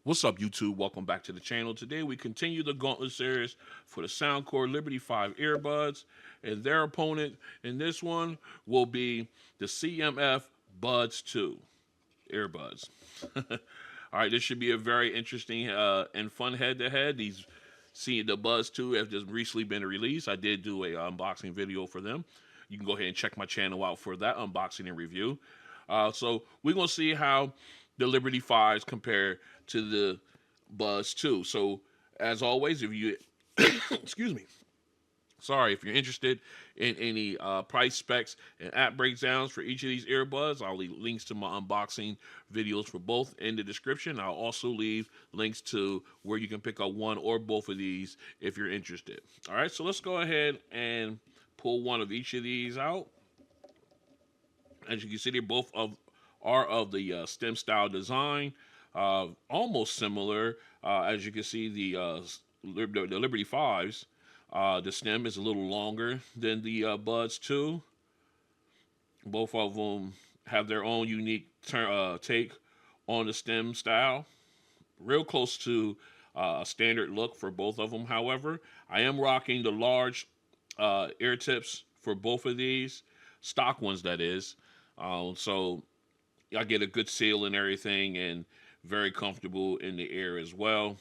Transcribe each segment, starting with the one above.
What's up, YouTube? Welcome back to the channel. Today we continue the Gauntlet Series for the Soundcore Liberty 5 earbuds, and their opponent in this one will be the CMF Buds 2 earbuds. All right, this should be a very interesting and fun head-to-head. These seeing the Buds 2 have just recently been released. I did do a unboxing video for them. You can go ahead and check my channel out for that unboxing and review. So we're going to see how the Liberty 5s compare to the Buds 2. So as always, if you, excuse me, sorry, if you're interested in any price specs and app breakdowns for each of these earbuds, I'll leave links to my unboxing videos for both in the description. I'll also leave links to where you can pick up one or both of these if you're interested. All right, so let's go ahead and pull one of each of these out. As you can see, they both are of the stem style design, almost similar. As you can see, the Liberty 5s, the stem is a little longer than the Buds 2. Both of them have their own unique take on the stem style. Real close to a standard look for both of them, however. I am rocking the large ear tips for both of these, stock ones that is. So I get a good seal and everything, and very comfortable in the air as well.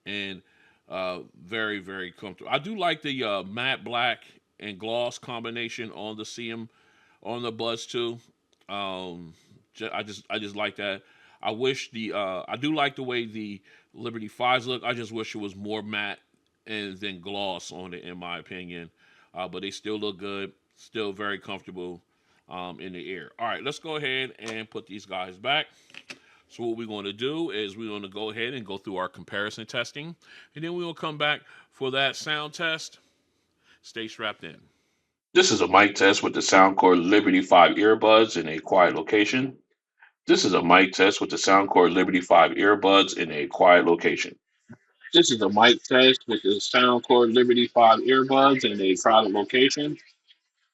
And very, very comfortable. I do like the matte black and gloss combination on the Buds 2. I just like that. I wish I do like the way the Liberty 5s look. I just wish it was more matte and then gloss on it, in my opinion. But they still look good, still very comfortable in the air. All right, let's go ahead and put these guys back. So what we're going to do is we're going to go ahead and go through our comparison testing, and then we will come back for that sound test. Stay strapped in. This is a mic test with the Soundcore Liberty 5 earbuds in a quiet location. This is a mic test with the Soundcore Liberty 5 earbuds in a quiet location. This is a mic test with the Soundcore Liberty 5 earbuds in a crowded location.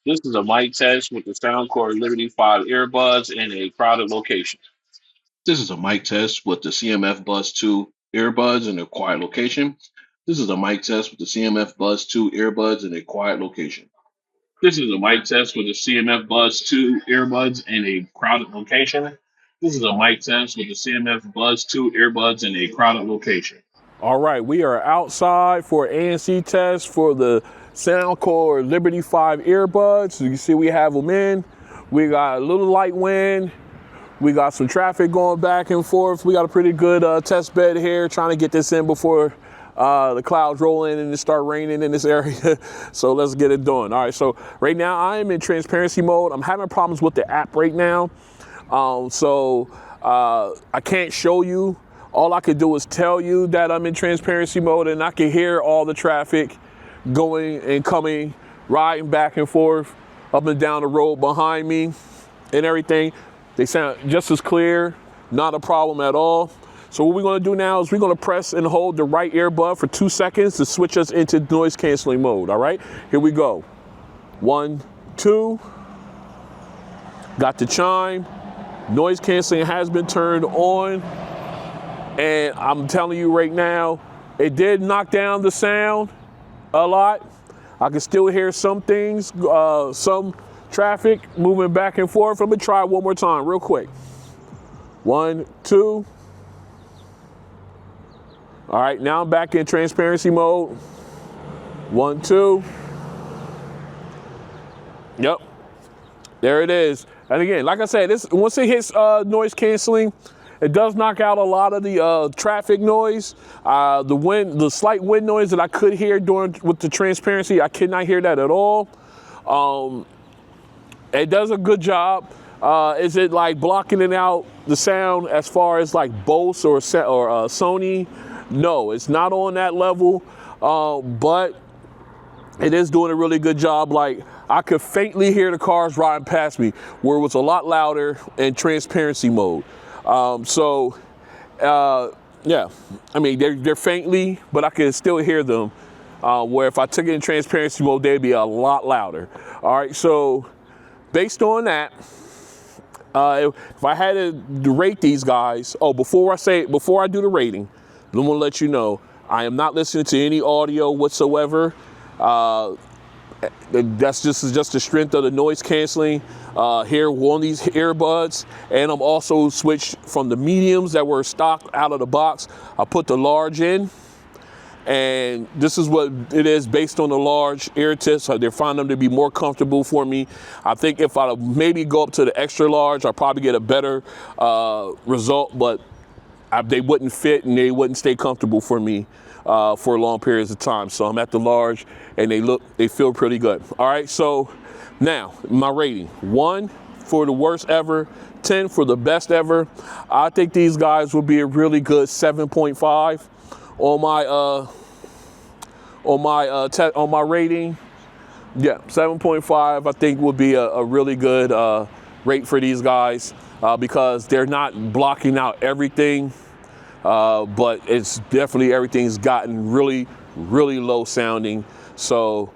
This is a mic test with the Soundcore Liberty 5 earbuds in a crowded location. This is a mic test with the CMF Buds 2 earbuds in a quiet location. This is a mic test with the CMF Buds 2 earbuds in a quiet location. This is a mic test with the CMF Buds 2 earbuds in a crowded location. This is a mic test with the CMF Buds 2 earbuds in a crowded location. All right, we are outside for ANC test for the Soundcore Liberty 5 earbuds. So you see we have them in. We got a little light wind. We got some traffic going back and forth. We got a pretty good test bed here, trying to get this in before the clouds roll in and it start raining in this area. So let's get it done. All right, so right now I am in transparency mode. I'm having problems with the app right now. I can't show you. All I could do is tell you that I'm in transparency mode, and I can hear all the traffic going and coming, riding back and forth up and down the road behind me and everything. They sound just as clear, not a problem at all. So what we're gonna do now is we're gonna press and hold the right earbud for 2 seconds to switch us into noise canceling mode, all right? Here we go. 1, 2, got the chime. Noise canceling has been turned on. And I'm telling you right now, it did knock down the sound a lot. I can still hear some things, some traffic moving back and forth. I'm gonna try it one more time real quick. 1, 2. All right, now I'm back in transparency mode. 1, 2. Yep, there it is. And again, like I said, once it hits noise canceling, it does knock out a lot of the traffic noise. The slight wind noise that I could hear with the transparency, I could not hear that at all. It does a good job. Is it like blocking it out the sound as far as like Bose or Sony? No, it's not on that level, but it is doing a really good job. Like I could faintly hear the cars riding past me, where it was a lot louder in transparency mode. Yeah, I mean they're faintly, but I can still hear them. Where if I took it in transparency mode, they'd be a lot louder. All right, so based on that, If I had to rate these guys, before I do the rating, I'm gonna let you know I am not listening to any audio whatsoever. This is just the strength of the noise canceling here on these earbuds, and I'm also switched from the mediums that were stocked out of the box. I put the large in, and this is what it is based on the large ear tips. So they find them to be more comfortable for me. I think if I maybe go up to the extra large, I'll probably get a better result, but they wouldn't fit and they wouldn't stay comfortable for me for long periods of time. So I'm at the large, and they feel pretty good. All right, so now my rating: 1 for the worst ever, 10 for the best ever. I think these guys will be a really good 7.5 on my rating. Yeah, 7.5 I think would be a really good rate for these guys because they're not blocking out everything, but it's definitely everything's gotten really, really low sounding. So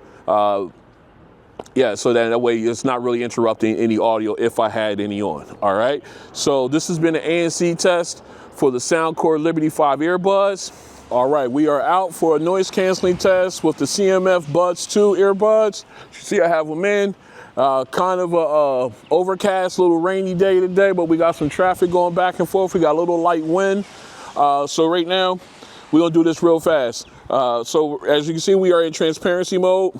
yeah, so that way it's not really interrupting any audio if I had any on. All right, so this has been an ANC test for the Soundcore Liberty 5 earbuds. All right, we are out for a noise canceling test with the CMF Buds 2 earbuds. You see I have them in. Kind of a overcast, little rainy day today, but we got some traffic going back and forth. We got a little light wind. So right now, we're gonna do this real fast. So as you can see, we are in transparency mode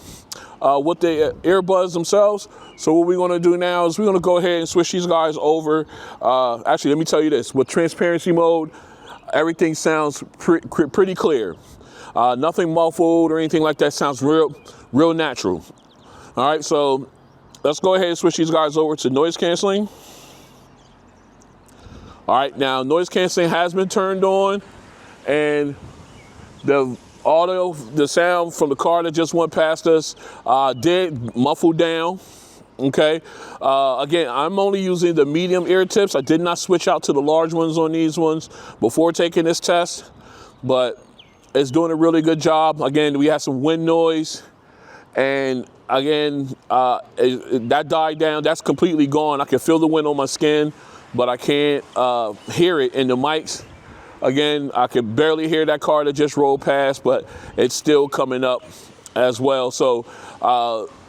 with the earbuds themselves. So what we're gonna do now is we're gonna go ahead and switch these guys over. Actually, let me tell you this, with transparency mode, everything sounds pretty clear. Nothing muffled or anything like that. Sounds real natural. All right, so let's go ahead and switch these guys over to noise canceling. All right, now noise canceling has been turned on, and the audio, the sound from the car that just went past us did muffle down. Okay, again, I'm only using the medium ear tips. I did not switch out to the large ones on these ones before taking this test, but it's doing a really good job. Again, we had some wind noise, and again, that died down. That's completely gone. I can feel the wind on my skin, but I can't hear it in the mics. Again, I can barely hear that car that just rolled past, but it's still coming up as well. So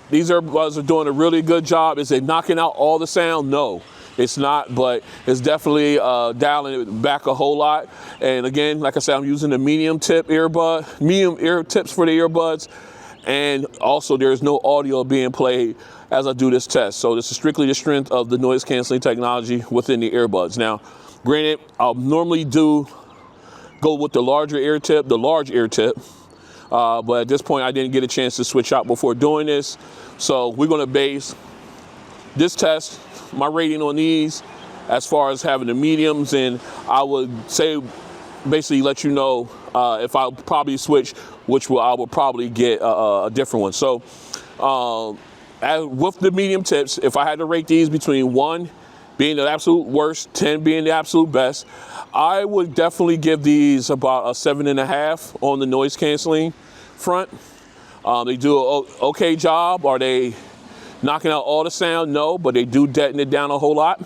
these earbuds are doing a really good job. Is it knocking out all the sound? No, it's not, but it's definitely dialing it back a whole lot. And again, like I said, I'm using the medium ear tips for the earbuds. And also there's no audio being played as I do this test. So this is strictly the strength of the noise canceling technology within the earbuds. Now, granted, I'll normally go with the large ear tip, but at this point I didn't get a chance to switch out before doing this. So we're gonna base this test, my rating on these, as far as having the mediums, and I would say basically let you know if I'll probably switch, I will probably get a different one. So with the medium tips, if I had to rate these between 1 being the absolute worst, 10 being the absolute best, I would definitely give these about a 7.5 on the noise canceling front. They do an okay job. Are they knocking out all the sound? No, but they do deaden it down a whole lot.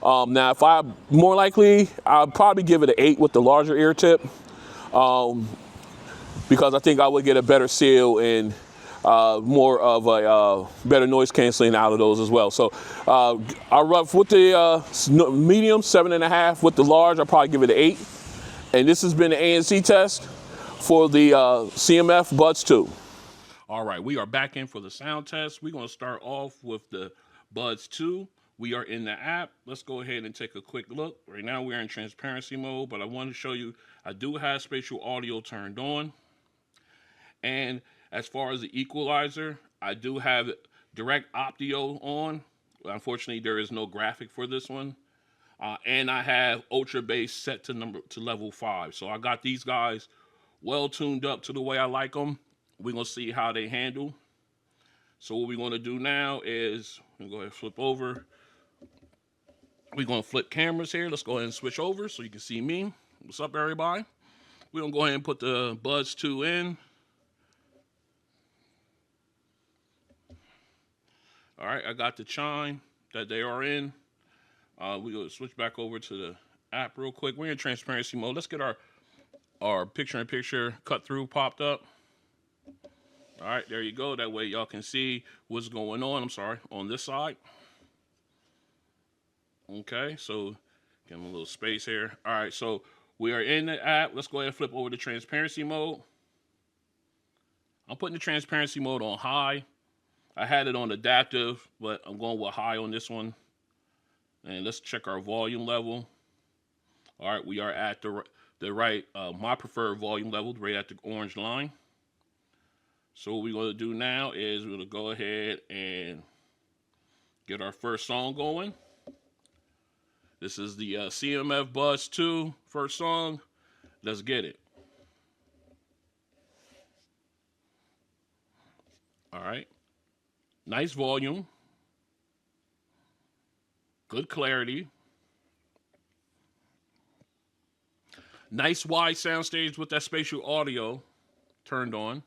Now, if I'm more likely, I'll probably give it an 8 with the larger ear tip, because I think I would get a better seal and more of a better noise canceling out of those as well. So I'll rough with the medium, 7.5. With the large, I'll probably give it an 8. And this has been the ANC test for the CMF Buds 2. All right, we are back in for the sound test. We're going to start off with the Buds 2. We are in the app. Let's go ahead and take a quick look. Right now we're in transparency mode, but I want to show you I do have spatial audio turned on. And as far as the equalizer, I do have direct audio on. Unfortunately, there is no graphic for this one. And I have ultra bass set to level 5. So I got these guys well tuned up to the way I like them. We're going to see how they handle. So what we're going to do now is, we're going to go ahead and flip over. We're going to flip cameras here. Let's go ahead and switch over so you can see me. What's up, everybody? We're going to go ahead and put the Buds 2 in. All right, I got the chime that they are in. We go switch back over to the app real quick. We're in transparency mode. Let's get our picture-in-picture cut through popped up. All right, there you go. That way y'all can see what's going on. I'm sorry, on this side. Okay, so give them a little space here. All right, so we are in the app. Let's go ahead and flip over to transparency mode. I'm putting the transparency mode on high. I had it on adaptive, but I'm going with high on this one. And let's check our volume level. All right, we are at the right, my preferred volume level, right at the orange line. So what we're going to do now is we're going to go ahead and get our first song going. This is the CMF Buds 2 first song. Let's get it. All right. Nice volume. Good clarity. Nice wide soundstage with that spatial audio turned on.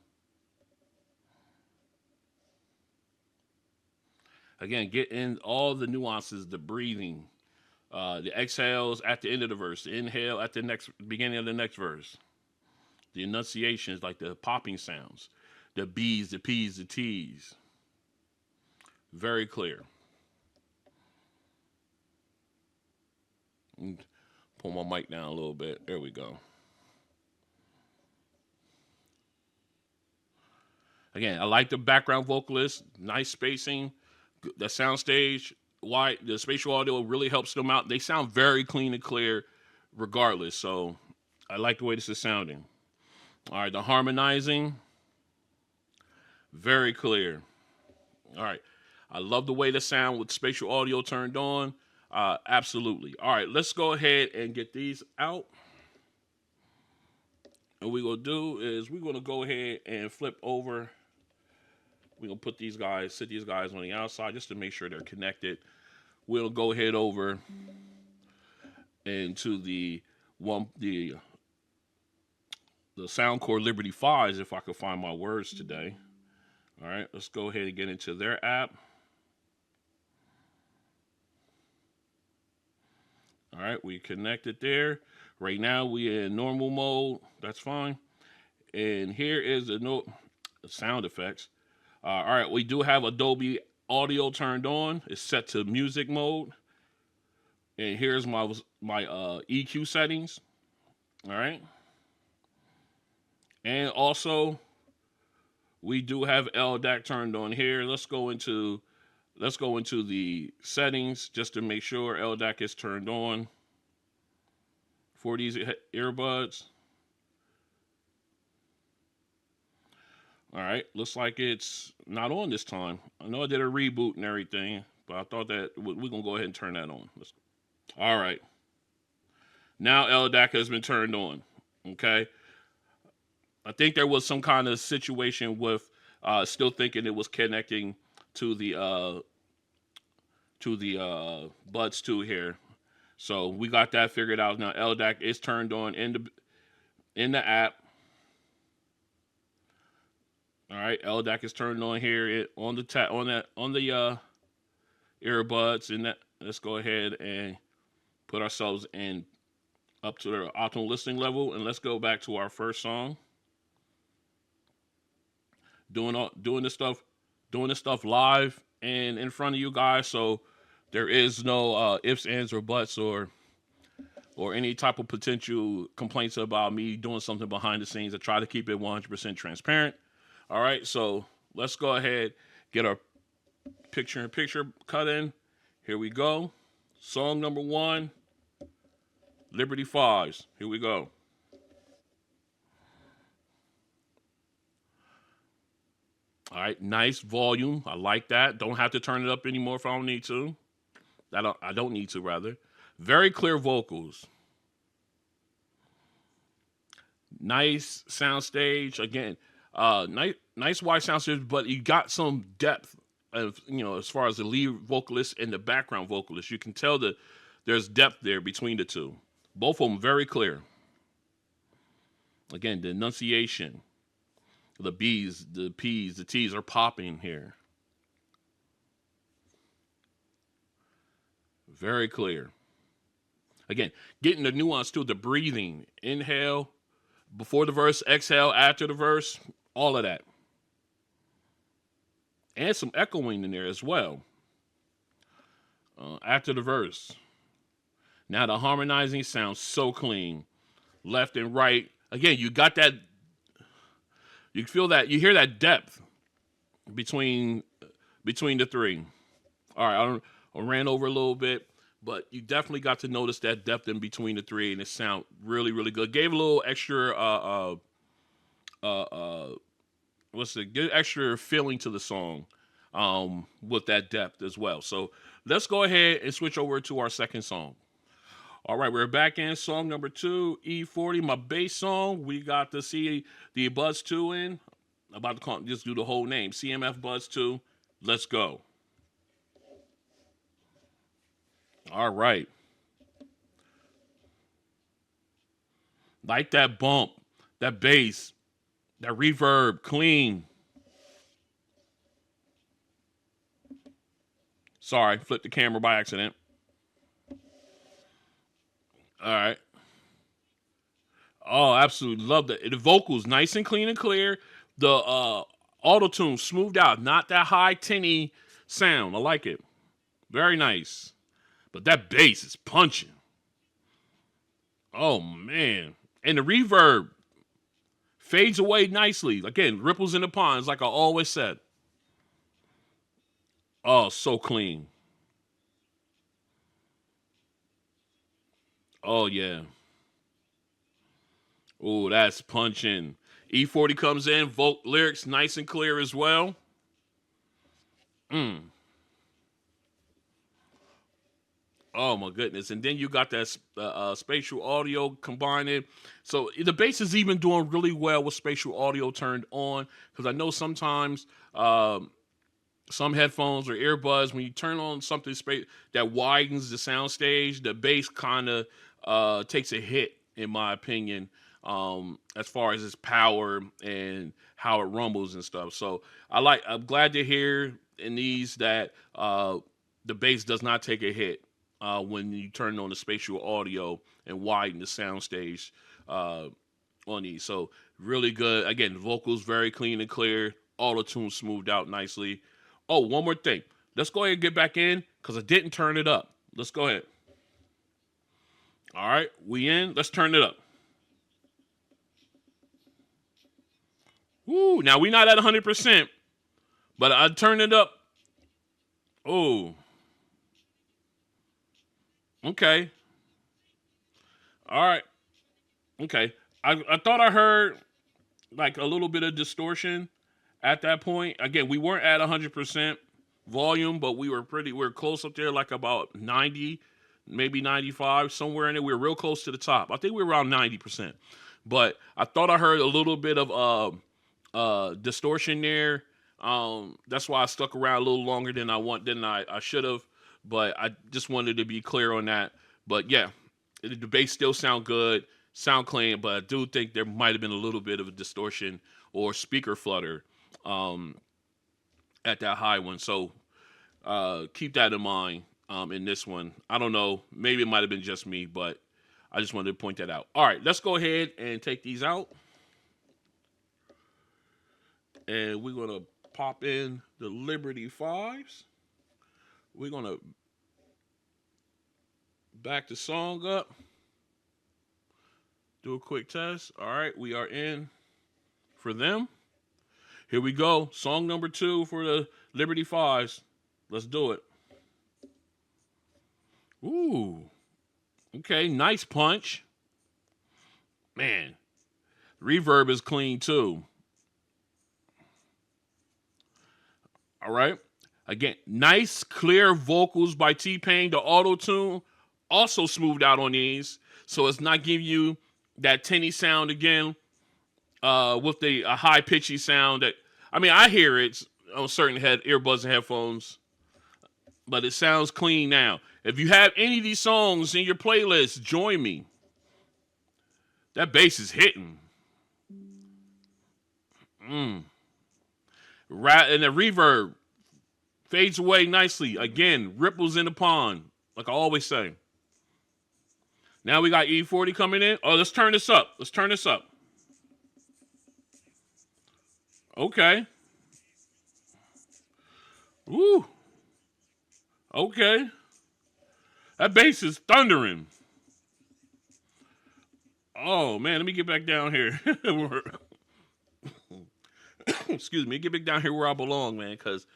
Again, get in all the nuances, the breathing, the exhales at the end of the verse, the inhale at the beginning of the next verse, the enunciations like the popping sounds, the B's, the P's, the T's. Very clear. Pull my mic down a little bit. There we go. Again, I like the background vocalist. Nice spacing. The soundstage, the spatial audio really helps them out. They sound very clean and clear regardless. So I like the way this is sounding. All right, the harmonizing. Very clear. All right. I love the way the sound with spatial audio turned on. Absolutely. All right, let's go ahead and get these out. And what we're going to do is we're going to go ahead and flip over. We're going to put these guys, sit these guys on the outside just to make sure they're connected. We'll go ahead over into the soundcore Liberty 5s if I could find my words today. All right, let's go ahead and get into their app. All right, we connected there. Right now we in normal mode. That's fine. And here is the sound effects. All right, we do have Adobe Audio turned on. It's set to music mode. And here's my EQ settings. All right. And also, we do have LDAC turned on here. Let's go into the settings just to make sure LDAC is turned on for these earbuds. All right, looks like it's not on this time. I know I did a reboot and everything, but I thought that we're going to go ahead and turn that on. All right. Now LDAC has been turned on, okay? I think there was some kind of situation with still thinking it was connecting to the Buds 2 here. So we got that figured out. Now LDAC is turned on in the app. All right, LDAC is turned on here on the earbuds. And that, let's go ahead and put ourselves in up to the optimal listening level, and let's go back to our first song. Doing this stuff live and in front of you guys, so there is no ifs, ands, or buts, or any type of potential complaints about me doing something behind the scenes. I try to keep it 100% transparent. All right, so let's go ahead, get our picture-in-picture cut in. Here we go. Song number 1, Liberty 5s. Here we go. All right, nice volume. I like that. Don't have to turn it up anymore if I don't need to. I don't need to, rather. Very clear vocals. Nice soundstage. Again, nice wide soundstage, but you got some depth of, as far as the lead vocalist and the background vocalist. You can tell that there's depth there between the two. Both of them very clear. Again, the enunciation, the B's, the P's, the T's are popping here. Very clear. Again, getting the nuance to the breathing. Inhale before the verse, exhale after the verse, all of that. And some echoing in there as well. After the verse. Now the harmonizing sounds so clean. Left and right. Again, you got that. You feel that. You hear that depth between the three. All right, I ran over a little bit, but you definitely got to notice that depth in between the three, and it sound really, really good. Gave a little extra good extra feeling to the song with that depth as well. So let's go ahead and switch over to our second song. All right, we're back in song number 2, E40, my bass song. We got to see the Buds 2 in. I'm about to just do the whole name. CMF Buds 2. Let's go. All right. Like that bump, that bass, that reverb, clean. Sorry, flipped the camera by accident. All right. Oh, absolutely love that. The vocals nice and clean and clear. The auto-tune smoothed out, not that high tinny sound. I like it. Very nice. But that bass is punching. Oh man. And the reverb fades away nicely. Again, ripples in the ponds, like I always said. Oh, so clean. Oh yeah. Oh, that's punching. E40 comes in, lyrics nice and clear as well. Oh my goodness. And then you got that spatial audio combining. So the bass is even doing really well with spatial audio turned on, because I know sometimes some headphones or earbuds, when you turn on something that widens the sound stage, the bass kind of takes a hit, in my opinion, as far as its power and how it rumbles and stuff. So I'm glad to hear in these that the bass does not take a hit when you turn on the spatial audio and widen the sound stage on these. So really good. Again, vocals very clean and clear. Auto-tune smoothed out nicely. Oh, one more thing. Let's go ahead and get back in, because I didn't turn it up. Let's go ahead. All right, we in. Let's turn it up. Woo, now we're not at 100%, but I turned it up. Oh. Okay. All right. Okay. I thought I heard like a little bit of distortion at that point. Again, we weren't at 100% volume, but we were close up there, like about 90, maybe 95, somewhere in there. We were real close to the top. I think we were around 90%. But I thought I heard a little bit of distortion there. That's why I stuck around a little longer than I should have. But I just wanted to be clear on that. But yeah, the bass still sound good, sound clean, but I do think there might have been a little bit of a distortion or speaker flutter at that high one. So keep that in mind in this one. I don't know. Maybe it might have been just me, but I just wanted to point that out. All right, let's go ahead and take these out. And we're going to pop in the Liberty 5s. We're going to back the song up. Do a quick test. All right, we are in for them. Here we go. Song number 2 for the Liberty 5s. Let's do it. Ooh. Okay, nice punch. Man, reverb is clean too. All right. Again, nice, clear vocals by T-Pain. The auto-tune also smoothed out on these, so it's not giving you that tinny sound again with the high pitchy sound. I hear it on certain earbuds and headphones, but it sounds clean now. If you have any of these songs in your playlist, join me. That bass is hitting. And the reverb fades away nicely. Again, ripples in the pond. like I always say. Now we got E40 coming in. Oh, let's turn this up. Let's turn this up. Okay. Woo. Okay. That bass is thundering. Oh, man, let me get back down here. Excuse me. Get back down here where I belong, man, because,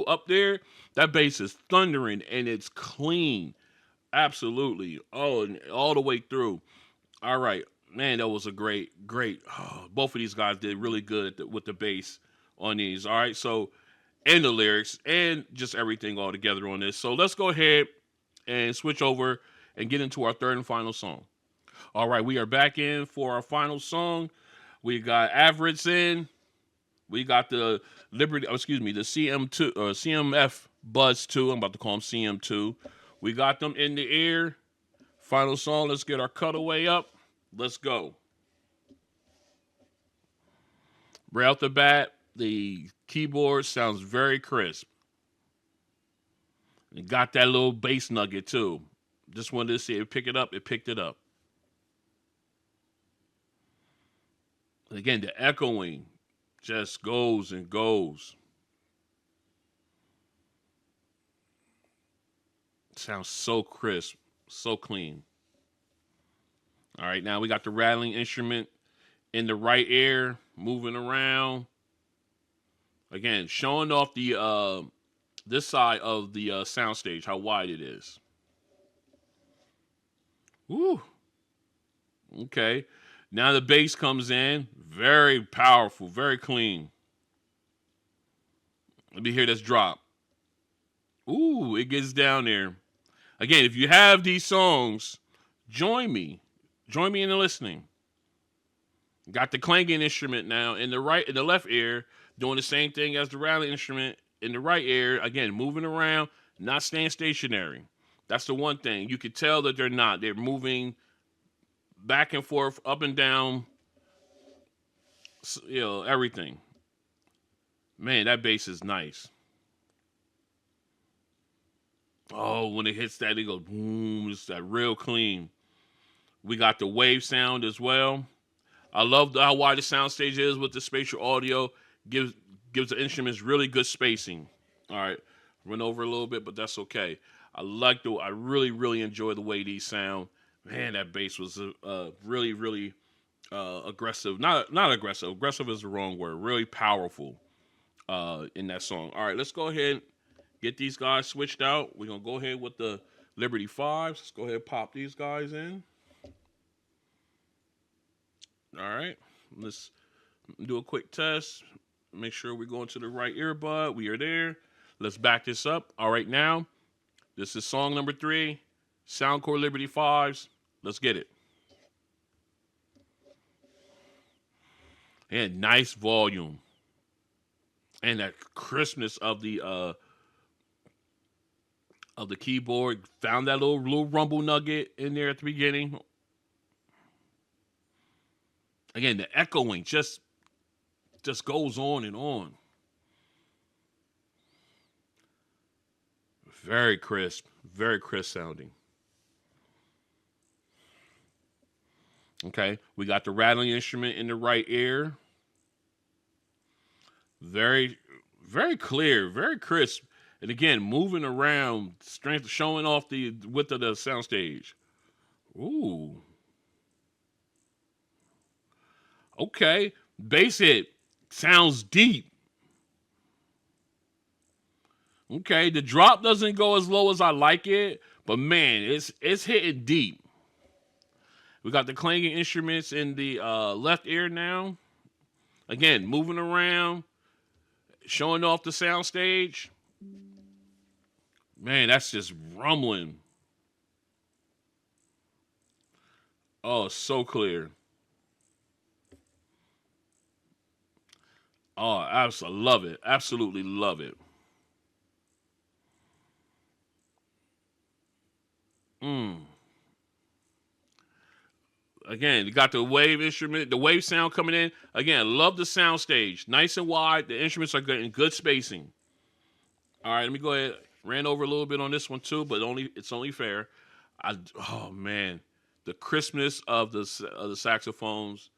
up there, that bass is thundering, and it's clean. Absolutely. Oh, and all the way through. All right. Man, that was a great. Both of these guys did really good with the bass on these. All right. So, and the lyrics and just everything all together on this. So let's go ahead and switch over and get into our third and final song. All right. We are back in for our final song. We got Average in. We got the the CM2, CMF Buds 2. I'm about to call them CM2. We got them in the air. Final song. Let's get our cutaway up. Let's go. Right off the bat, the keyboard sounds very crisp. It got that little bass nugget too. Just wanted to see it pick it up. It picked it up. And again, the echoing just goes and goes. It sounds so crisp, so clean. All right, now we got the rattling instrument in the right ear, moving around. Again, showing off the this side of the soundstage, how wide it is. Woo. Okay. Now the bass comes in. Very powerful, very clean. Let me hear this drop. Ooh, it gets down there. Again, if you have these songs, join me. Join me in the listening. Got the clanging instrument now in the left ear, doing the same thing as the rattling instrument in the right ear. Again, moving around, not staying stationary. That's the one thing. You can tell that they're not. They're moving back and forth, up and down, everything. Man, that bass is nice. Oh, when it hits that, it goes boom. It's that real clean. We got the wave sound as well. I love how wide the soundstage is with the spatial audio. Gives the instruments really good spacing. All right, run over a little bit, but that's okay. I really enjoy the way these sound. Man, that bass was really aggressive. Not aggressive. Aggressive is the wrong word. Really powerful in that song. All right, let's go ahead and get these guys switched out. We're gonna go ahead with the Liberty 5s. Let's go ahead and pop these guys in. All right, let's do a quick test. Make sure we're going to the right earbud. We are there. Let's back this up. All right, now, this is song number 3, Soundcore Liberty 5s. Let's get it. And nice volume. And that crispness of the keyboard. Found that little rumble nugget in there at the beginning. Again, the echoing just goes on and on. Very crisp sounding. Okay, we got the rattling instrument in the right ear. Very, very clear, very crisp. And again, moving around, strength, showing off the width of the soundstage. Ooh. Okay, bass hit sounds deep. Okay, the drop doesn't go as low as I like it, but man, it's hitting deep. We got the clanging instruments in the left ear now. Again, moving around, showing off the soundstage. Man, that's just rumbling. Oh, so clear. Oh, absolutely love it. Absolutely love it. Again, you got the wave instrument, the wave sound coming in. Again, love the sound stage. Nice and wide. The instruments are getting good spacing. All right, let me go ahead. Ran over a little bit on this one too, but it's only fair. Oh man, the crispness of the saxophones,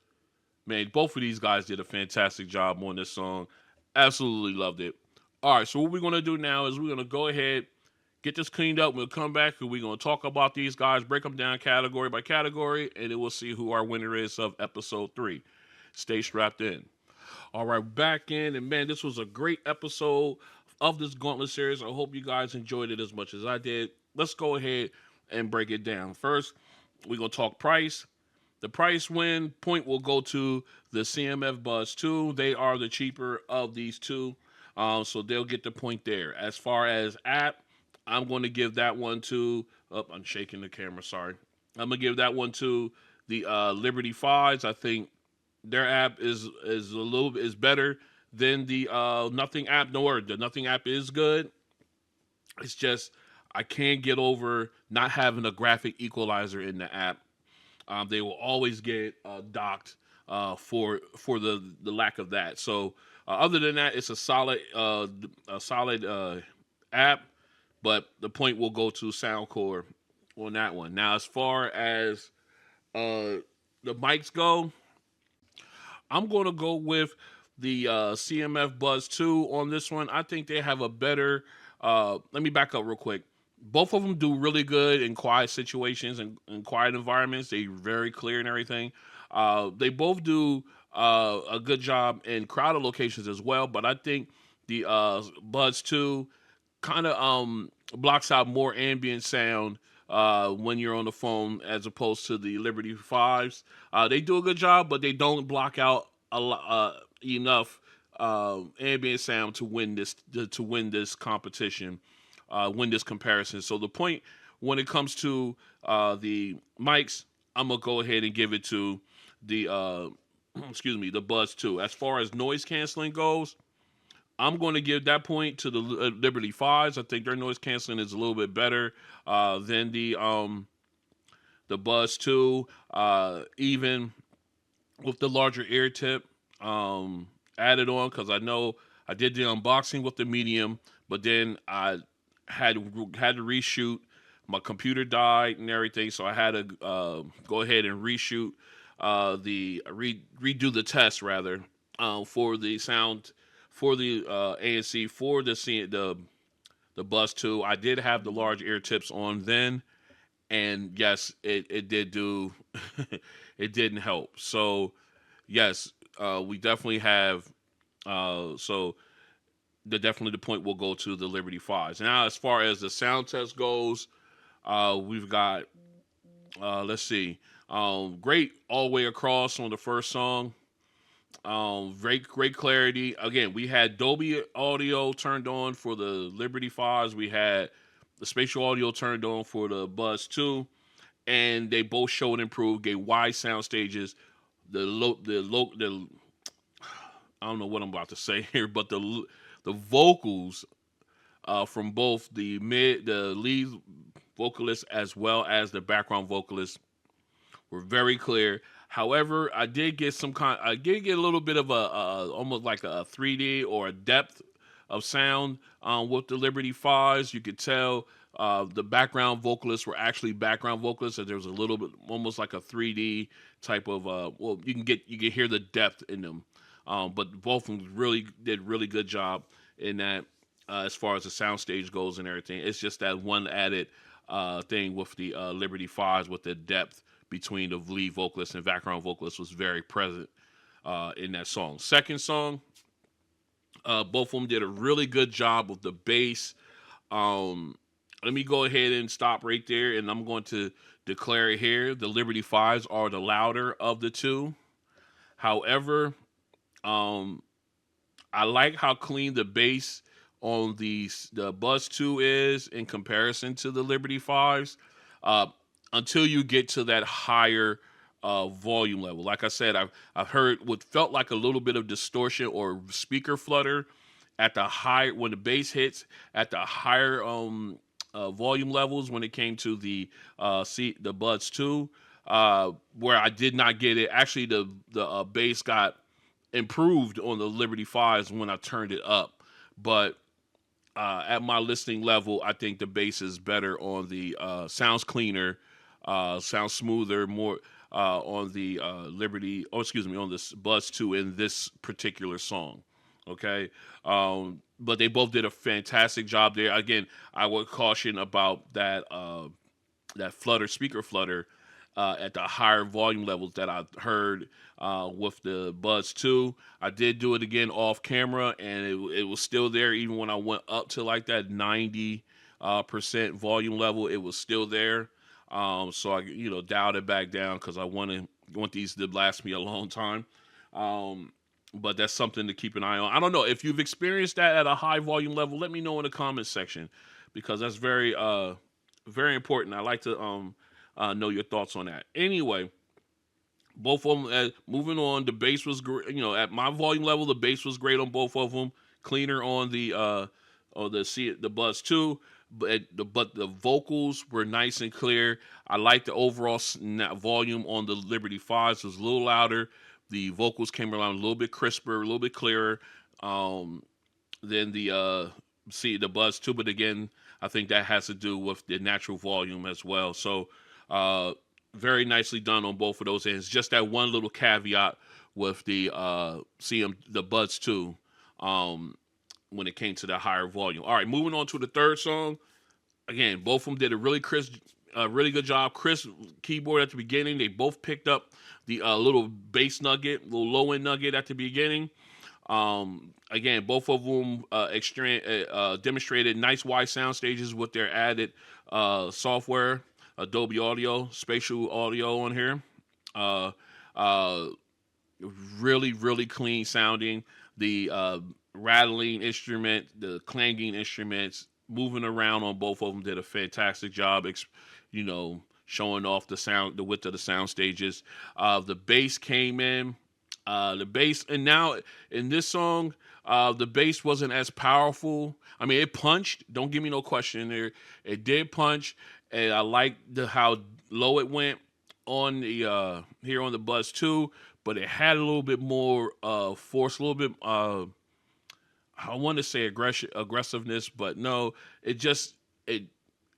man. Both of these guys did a fantastic job on this song. Absolutely loved it. All right, so what we're gonna do now is we're gonna go ahead, get this cleaned up. We'll come back and we're gonna talk about these guys, break them down category by category, and then we'll see who our winner is of episode 3. Stay strapped in. All right, back in, and man, this was a great episode of this Gauntlet series. I hope you guys enjoyed it as much as I did. Let's go ahead and break it down. First, we're gonna talk price. The price win point will go to the CMF Buds 2. They are the cheaper of these two, so they'll get the point there. As far as app, I'm going to give that one to. Oh, I'm shaking the camera. Sorry. I'm gonna give that one to the Liberty Fives. I think their app is a little is better than the Nothing app. No word. The Nothing app is good. It's just I can't get over not having a graphic equalizer in the app. They will always get docked for the lack of that. So other than that, it's a solid app. But the point will go to Soundcore on that one. Now, as far as the mics go, I'm going to go with the CMF Buds 2 on this one. I think they have a better. Let me back up real quick. Both of them do really good in quiet situations and in quiet environments. They're very clear and everything. They both do a good job in crowded locations as well. But I think the Buds 2 kind of blocks out more ambient sound when you're on the phone as opposed to the Liberty Fives. They do a good job, but they don't block out enough ambient sound to win this competition, win this comparison. So the point when it comes to the mics, I'm gonna go ahead and give it to the excuse me, the Buds 2. As far as noise canceling goes, I'm going to give that point to the Liberty Fives. I think their noise canceling is a little bit better than the Buds 2. Even with the larger ear tip added on, because I know I did the unboxing with the medium, but then I had to reshoot. My computer died and everything, so I had to go ahead and reshoot redo the test rather for the sound for the ANC for the Buds 2. I did have the large ear tips on then, and yes, it did do it didn't help. So yes, we definitely have so definitely the point will go to the Liberty Fives. Now, as far as the sound test goes, we've got let's see, great all the way across on the first song. Great clarity. Again, we had Dolby audio turned on for the Liberty Fives. We had the spatial audio turned on for the Buds 2, and they both showed improved. Gave wide sound stages. The I don't know what I'm about to say here, but the vocals from both the lead vocalist as well as the background vocalist were very clear. However, I did get a little bit of a almost like a 3D or a depth of sound with the Liberty Fives. You could tell the background vocalists were actually background vocalists, and there was a little bit almost like a 3D type of you can hear the depth in them. But both of them did really good job in that as far as the soundstage goes and everything. It's just that one added thing with the Liberty Fives with the depth between the lead vocalist and background vocalist was very present in that song. Second song, both of them did a really good job with the bass. Let me go ahead and stop right there, and I'm going to declare it here. The Liberty Fives are the louder of the two. However, I like how clean the bass on the Buds 2 is in comparison to the Liberty Fives. Until you get to that higher volume level. Like I said, I've heard what felt like a little bit of distortion or speaker flutter at the high when the bass hits at the higher volume levels when it came to the Buds 2, where I did not get it. Actually, the bass got improved on the Liberty Fives when I turned it up, but at my listening level, I think the bass is better on the sounds cleaner, sounds smoother, more on the Liberty. Oh, excuse me, on this Buzz 2 in this particular song. Okay, but they both did a fantastic job there. Again, I would caution about that that flutter, speaker flutter, at the higher volume levels that I heard with the Buds 2. I did do it again off camera, and it was still there even when I went up to like that 90 percent volume level. It was still there. So I, dialed it back down because I want these to last me a long time. But that's something to keep an eye on. I don't know if you've experienced that at a high volume level. Let me know in the comments section because that's very important. I like to know your thoughts on that. Anyway, both of them. Moving on, the bass was great. At my volume level, the bass was great on both of them. Cleaner on the Buzz 2, but the vocals were nice and clear. I like the overall volume on the Liberty 5s. It was a little louder. The vocals came around a little bit crisper, a little bit clearer than the Buzz 2. But again, I think that has to do with the natural volume as well. So very nicely done on both of those ends. Just that one little caveat with the the Buds 2 when it came to the higher volume. All right, moving on to the third song. Again, both of them did a really really good job. Chris keyboard at the beginning. They both picked up the little bass nugget, little low end nugget at the beginning. Again, both of them demonstrated nice wide sound stages with their added software, Adobe Audio, spatial audio on here. Uh, uh, really, really clean sounding. The rattling instrument, the clanging instruments, moving around on both of them did a fantastic job. Showing off the sound, the width of the sound stages. The bass came in. The bass, and now in this song, the bass wasn't as powerful. I mean, it punched. Don't give me no question there. It did punch, and I like how low it went on the here on the Buzz 2, but it had a little bit more force, a little bit. I want to say aggressiveness, but no, it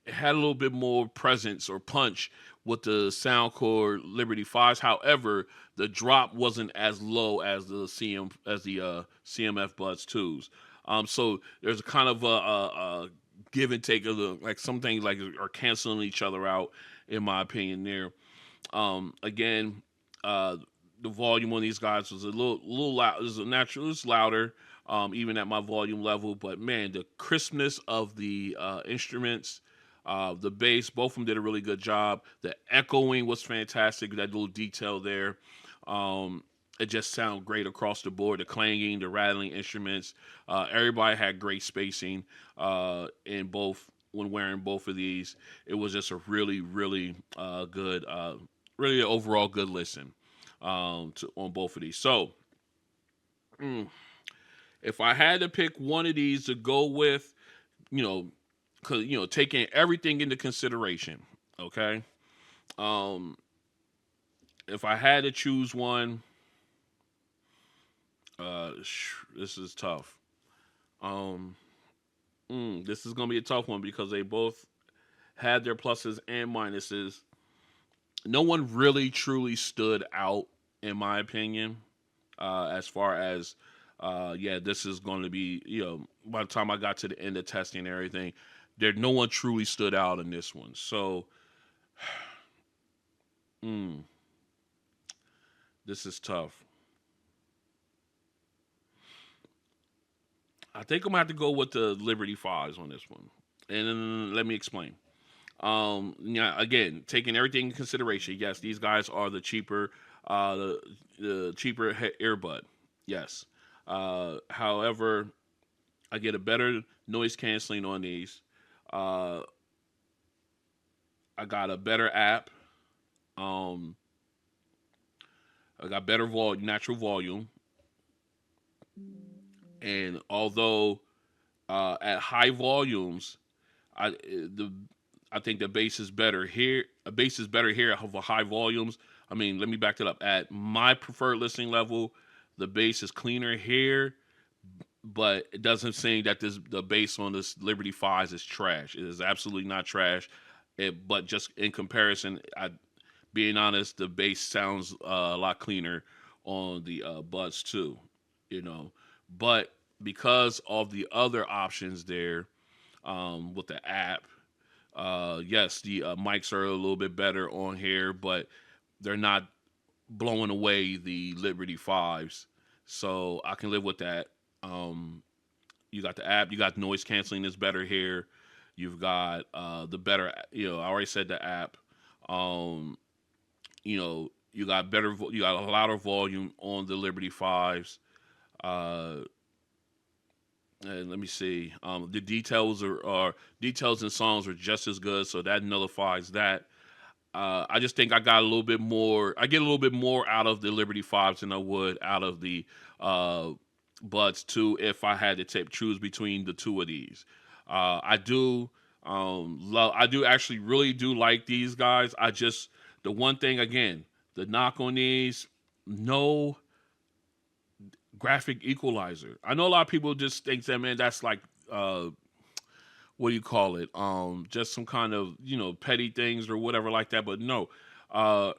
had a little bit more presence or punch with the Soundcore Liberty 5s. However, the drop wasn't as low as the CMF Buds 2s. So there's a kind of a give and take of like some things like are canceling each other out, in my opinion. There, again, the volume on these guys was a little loud. It was it's louder, even at my volume level. But man, the crispness of the instruments. The bass, both of them did a really good job. The echoing was fantastic. That little detail there. It just sounded great across the board. The clanging, the rattling instruments. Everybody had great spacing in both when wearing both of these. It was just a really, really good, really an overall good listen on both of these. So, if I had to pick one of these to go with, because taking everything into consideration, okay. If I had to choose one, this is tough. This is gonna be a tough one because they both had their pluses and minuses. No one really truly stood out, in my opinion, as far as this is going to be, by the time I got to the end of testing and everything, no one truly stood out in this one. So, this is tough. I think I'm gonna have to go with the Liberty 5s on this one, and then let me explain. Again, taking everything in consideration, yes, these guys are the cheaper, the cheaper earbud. Yes. However, I get a better noise canceling on these. I got a better app. I got better natural volume. And although at high volumes, I think the bass is better here. A bass is better here for high volumes. I mean, let me back that up. At my preferred listening level, the bass is cleaner here, but it doesn't seem that the bass on this Liberty 5s is trash. It is absolutely not trash. But just in comparison, being honest, the bass sounds a lot cleaner on the Buds too, you know. But because of the other options there, with the app, yes, the mics are a little bit better on here, but they're not blowing away the Liberty 5s. So I can live with that. You got the app, you got noise canceling is better here. You've got the better, I already said the app. Um, you got you got a louder volume on the Liberty 5s. Uh, and let me see. The details are details and songs are just as good, so that nullifies that. I just think I got a little bit more. I get a little bit more out of the Liberty 5s than I would out of the Buds 2 if I had to choose between the two of these. I do love. I do actually really do like these guys. The one thing again, the knock on these, no graphic equalizer. I know a lot of people just think that, man, that's like what do you call it? Just some kind of petty things or whatever like that. But no, a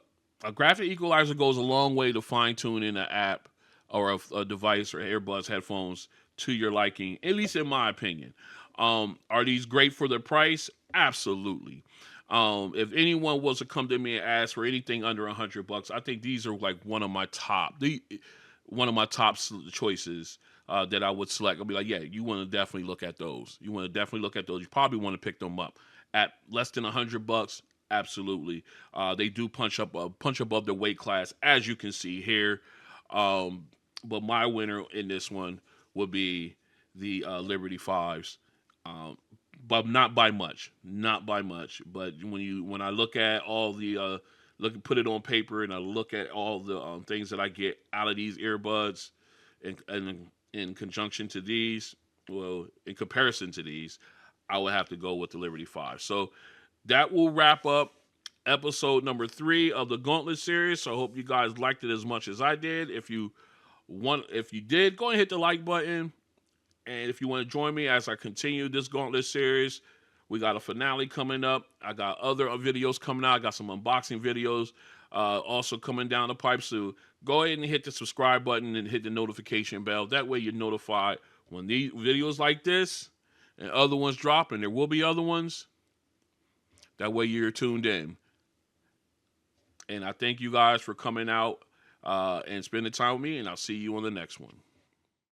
graphic equalizer goes a long way to fine tuning an app or a device or earbuds, headphones to your liking. At least in my opinion. Are these great for the price? Absolutely. If anyone was to come to me and ask for anything under $100, I think these are like one of my top choices that I would select. I'll be like, yeah, you want to definitely look at those. You probably want to pick them up at less than $100. Absolutely, they do punch above their weight class, as you can see here. But my winner in this one would be the Liberty 5s. But not by much, not by much. But when I look at all the put it on paper, and I look at all the things that I get out of these earbuds, and in conjunction to these, well, in comparison to these, I would have to go with the Liberty 5. So that will wrap up episode number 3 of the Gauntlet series. So I hope you guys liked it as much as I did. If you did, go and hit the like button. And if you want to join me as I continue this Gauntlet series, we got a finale coming up. I got other videos coming out. I got some unboxing videos also coming down the pipe. So go ahead and hit the subscribe button and hit the notification bell. That way you're notified when these videos like this and other ones drop, and there will be other ones. That way you're tuned in. And I thank you guys for coming out and spending time with me, and I'll see you on the next one.